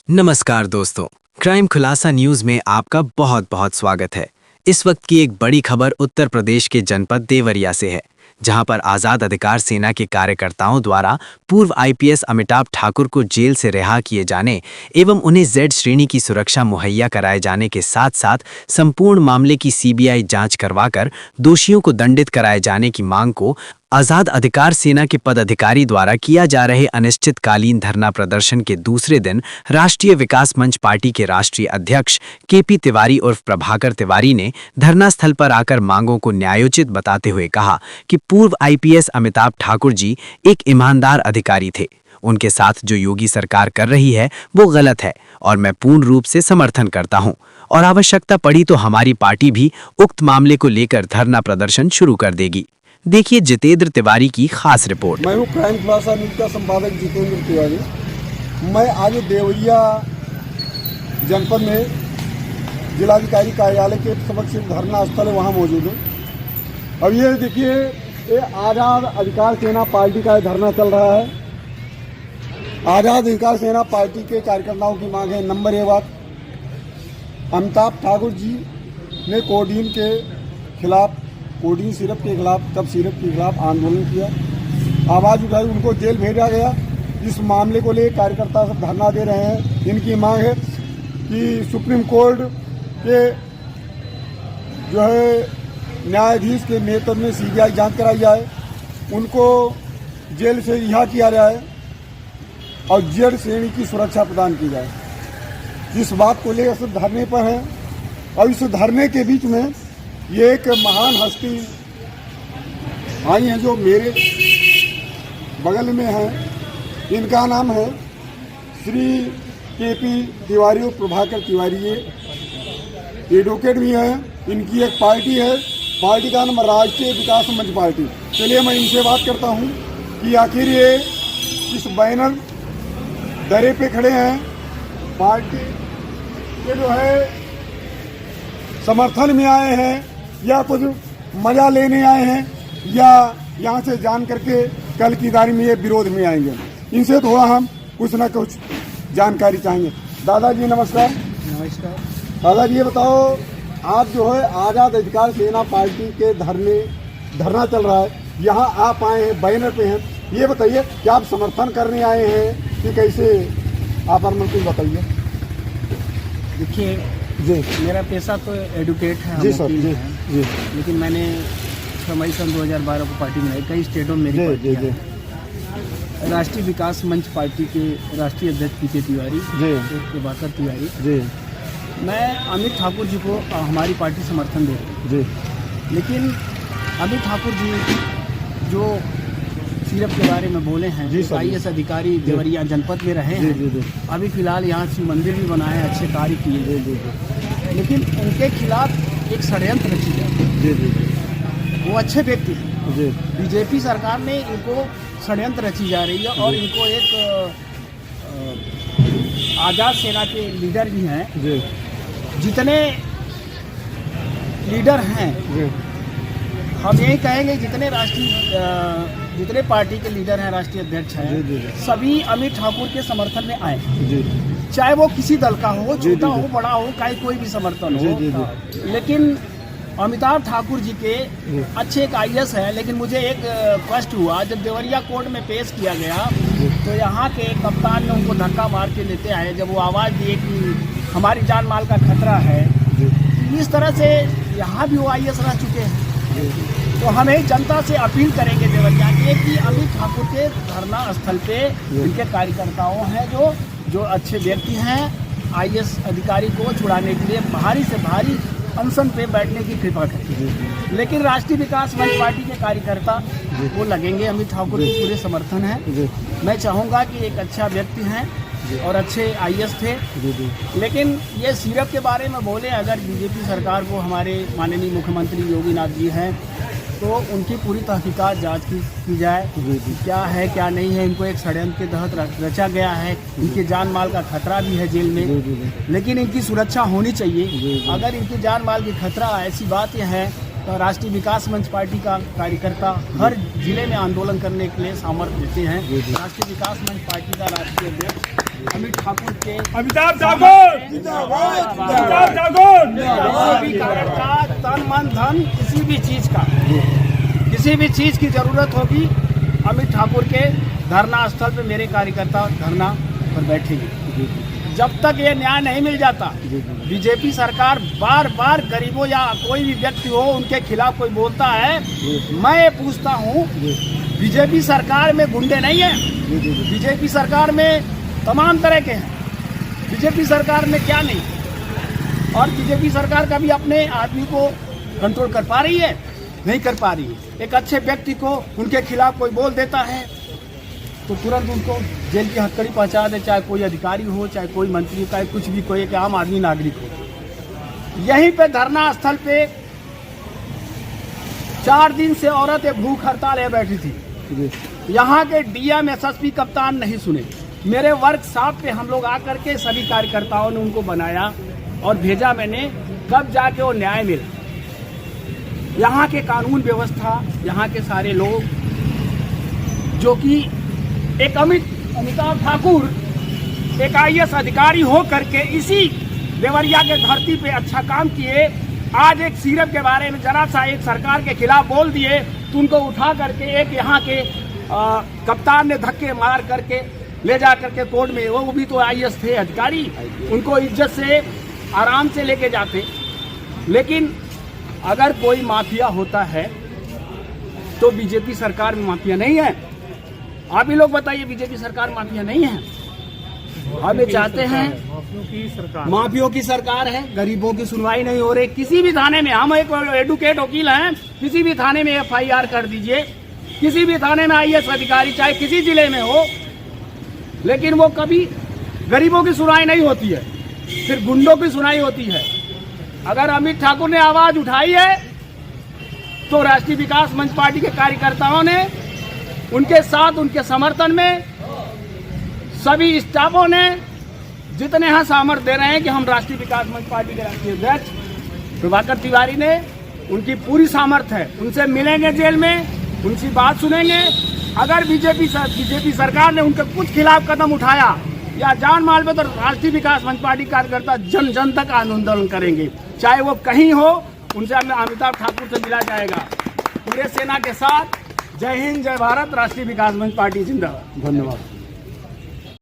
नमस्कार दोस्तों, क्राइम खुलासा न्यूज में आपका बहुत बहुत स्वागत है। इस वक्त की एक बड़ी खबर उत्तर प्रदेश के जनपद देवरिया से है, जहां पर आजाद अधिकार सेना के कार्यकर्ताओं द्वारा पूर्व आईपीएस अमिताभ ठाकुर को जेल से रिहा किए जाने एवं उन्हें जेड श्रेणी की सुरक्षा मुहैया कराए जाने के साथ साथ संपूर्ण मामले की सीबीआई जांच करवाकर दोषियों को दंडित कराए जाने की मांग को आजाद अधिकार सेना के पदाधिकारी द्वारा किया जा रहे अनिश्चितकालीन धरना प्रदर्शन के दूसरे दिन राष्ट्रीय विकास मंच पार्टी के राष्ट्रीय अध्यक्ष केपी तिवारी उर्फ प्रभाकर तिवारी ने धरना स्थल पर आकर मांगों को न्यायोचित बताते हुए कहा कि पूर्व आईपीएस अमिताभ ठाकुर जी एक ईमानदार अधिकारी थे। उनके साथ जो योगी सरकार कर रही है वो गलत है और मैं पूर्ण रूप से समर्थन करता हूं और आवश्यकता पड़ी तो हमारी पार्टी भी उक्त मामले को लेकर धरना प्रदर्शन शुरू कर देगी। देखिए जितेंद्र तिवारी की खास रिपोर्ट। मैं हूँ क्राइम खुलासा न्यूज का संपादक जितेंद्र तिवारी। मैं आज देवरिया जनपद में जिलाधिकारी कार्यालय के समक्ष धरना स्थल है, वहाँ मौजूद हूँ। अब ये देखिए, ये आज़ाद अधिकार सेना पार्टी का धरना चल रहा है। आज़ाद अधिकार सेना पार्टी के कार्यकर्ताओं की मांग है, नंबर 1 बात, अमिताभ ठाकुर जी ने कोडीन के खिलाफ, कोडीन सिरप के खिलाफ, तब सिरप के खिलाफ आंदोलन किया, आवाज़ उठाई, उनको जेल भेजा गया। इस मामले को लेकर कार्यकर्ता सब धरना दे रहे हैं। इनकी मांग है कि सुप्रीम कोर्ट के जो है न्यायाधीश के नेतृत्व में सीबीआई जांच कराई जाए, उनको जेल से रिहा किया जाए और जेड श्रेणी की सुरक्षा प्रदान की जाए। इस बात को लेकर सब धरने पर हैं। और इस धरने के बीच में ये एक महान हस्ती आई हैं जो मेरे बगल में हैं। इनका नाम है श्री केपी तिवारी और प्रभाकर तिवारी। ये एडवोकेट भी हैं। इनकी एक पार्टी है, पार्टी का नाम राष्ट्रीय विकास मंच पार्टी। चलिए मैं इनसे बात करता हूँ कि आखिर ये इस बैनर दरे पे खड़े हैं, पार्टी के जो है समर्थन में आए हैं या कुछ मजा लेने आए हैं, या यहाँ से जान करके कल की तारीख में ये विरोध में आएंगे। इनसे थोड़ा हम कुछ ना कुछ जानकारी चाहेंगे। दादाजी नमस्कार। नमस्कार। दादाजी ये बताओ, आज जो है आज़ाद अधिकार सेना पार्टी के धरना चल रहा है, यहाँ आप आए हैं, बैनर पे हैं, ये बताइए कि आप समर्थन करने आए हैं कि कैसे, आप कुछ बताइए। देखिए जी, मेरा पेशा तो एडवोकेट है। जी सर, जी जी। लेकिन मैंने 6 मई सन 2012 को पार्टी बनाई, कई स्टेटों में मेरी पार्टी है। राष्ट्रीय विकास मंच पार्टी के राष्ट्रीय अध्यक्ष पीके तिवारी, प्रभाकर तिवारी जी। मैं अमित ठाकुर जी को हमारी पार्टी समर्थन दे रही है। लेकिन अमित ठाकुर जी जो सिरप के बारे में बोले हैं, आईएएस अधिकारी देवरिया जनपद में रहे हैं, अभी फिलहाल यहाँ शिव मंदिर भी बना है, अच्छे कार्य किए, लेकिन उनके खिलाफ एक षड्यंत्र रची जाए। वो अच्छे व्यक्ति हैं, बीजेपी सरकार ने इनको षड्यंत्र रची जा रही है और इनको एक आज़ाद सेना के लीडर भी हैं। जितने लीडर हैं, हम यही कहेंगे, जितने पार्टी के लीडर हैं, राष्ट्रीय अध्यक्ष हैं, सभी अमित ठाकुर के समर्थन में आए, चाहे वो किसी दल का हो, छोटा हो बड़ा हो, कोई भी समर्थन हो। लेकिन अमिताभ ठाकुर जी के अच्छे एक आईएएस है, लेकिन मुझे एक कष्ट हुआ जब देवरिया कोर्ट में पेश किया गया तो यहाँ के कप्तान ने उनको धक्का मार के लेते आए। जब वो आवाज़ दिए कि हमारी जान माल का खतरा है, इस तरह से यहाँ भी वो आईएएस रह चुके हैं। तो हमें जनता से अपील करेंगे देवरिया के कि अमित ठाकुर के धरना स्थल पे इनके कार्यकर्ताओं हैं जो अच्छे व्यक्ति हैं, आईएएस अधिकारी को छुड़ाने के लिए भारी से भारी अनशन पे बैठने की कृपा करें। लेकिन राष्ट्रीय विकास मंच पार्टी के कार्यकर्ता वो लगेंगे, अमित ठाकुर के पूरे समर्थन है। मैं चाहूँगा कि एक अच्छा व्यक्ति हैं और अच्छे आईएएस थे, लेकिन ये सिरप के बारे में बोले, अगर बीजेपी सरकार को हमारे माननीय मुख्यमंत्री योगी नाथ जी हैं तो उनकी पूरी तहकीकात जांच की जाए, क्या है क्या नहीं है। इनको एक षड्यंत्र के तहत रचा गया है, इनके जान माल का खतरा भी है जेल में, लेकिन इनकी सुरक्षा होनी चाहिए। अगर इनकी जान माल की खतरा, ऐसी बात यह है तो राष्ट्रीय विकास मंच पार्टी का कार्यकर्ता हर जिले में आंदोलन करने के लिए सामर्थ्य देते हैं। राष्ट्रीय विकास मंच पार्टी का राष्ट्रीय अध्यक्ष अमित ठाकुर के अमिताभ ठाकुर किसी भी कार्यकर्ता तन मन धन किसी भी चीज की जरूरत होगी, अमित ठाकुर के धरना स्थल पे मेरे कार्यकर्ता धरना पर बैठेंगे। जब तक ये न्याय नहीं मिल जाता, बीजेपी सरकार बार बार गरीबों या कोई भी व्यक्ति हो उनके खिलाफ कोई बोलता है, मैं ये पूछता हूँ, बीजेपी सरकार में गुंडे नहीं है? बीजेपी सरकार में तमाम तरह के हैं। बीजेपी सरकार में क्या नहीं? और बीजेपी सरकार कभी अपने आदमी को कंट्रोल कर पा रही है? नहीं कर पा रही है। एक अच्छे व्यक्ति को उनके खिलाफ कोई बोल देता है तो तुरंत उनको जेल की हथकड़ी पहुंचा दे, चाहे कोई अधिकारी हो, चाहे कोई मंत्री, चाहे कुछ भी, कोई एक आम आदमी नागरिक हो। यहीं पे धरना स्थल पे 4 दिन से औरत एक भूख हड़ताल है बैठी थी। यहाँ के डीएम एसएसपी कप्तान नहीं सुने। मेरे वर्कशॉप पे हम लोग आकर के सभी कार्यकर्ताओं ने उनको बनाया और भेजा मैंने, कब जाके वो न्याय मिला। यहाँ के कानून व्यवस्था, यहाँ के सारे लोग, जो कि एक अमिताभ ठाकुर एक IAS अधिकारी हो करके इसी देवरिया के धरती पे अच्छा काम किए, आज एक सीरप के बारे में जरा सा एक सरकार के खिलाफ बोल दिए तो उनको उठा करके एक यहाँ के कप्तान ने धक्के मार करके ले जा करके कोर्ट में, वो भी तो IAS थे अधिकारी, उनको इज्जत से आराम से लेके जाते। लेकिन अगर कोई माफिया होता है तो बीजेपी सरकार में माफिया नहीं है। आप ही लोग बताइए, बीजेपी सरकार माफिया नहीं है? हम ये चाहते हैं, माफियों की सरकार है। गरीबों की सुनवाई नहीं हो रही किसी भी थाने में। हम एक एडवोकेट वकील हैं, किसी भी थाने में FIR कर दीजिए, किसी भी थाने में IAS अधिकारी चाहे किसी जिले में हो, लेकिन वो कभी गरीबों की सुनवाई नहीं होती है, फिर गुंडों की सुनवाई होती है। अगर अमित ठाकुर ने आवाज उठाई है तो राष्ट्रीय विकास मंच पार्टी के कार्यकर्ताओं ने उनके साथ, उनके समर्थन में सभी स्टाफों ने जितने यहाँ सामर्थ्य दे रहे हैं कि हम राष्ट्रीय विकास मंच पार्टी के राष्ट्रीय अध्यक्ष प्रभाकर तिवारी ने, उनकी पूरी सामर्थ्य है। उनसे मिलेंगे जेल में, उनकी बात सुनेंगे। अगर बीजेपी सरकार ने उनके कुछ खिलाफ कदम उठाया या जान माल पे, तो राष्ट्रीय विकास मंच पार्टी कार्यकर्ता जन जन तक आंदोलन करेंगे, चाहे वो कहीं हो। उनसे हमें अमिताभ ठाकुर से मिला जाएगा पूरे सेना के साथ। जय हिंद, जय भारत, राष्ट्रीय विकास मंच पार्टी जिंदाबाद। धन्यवाद।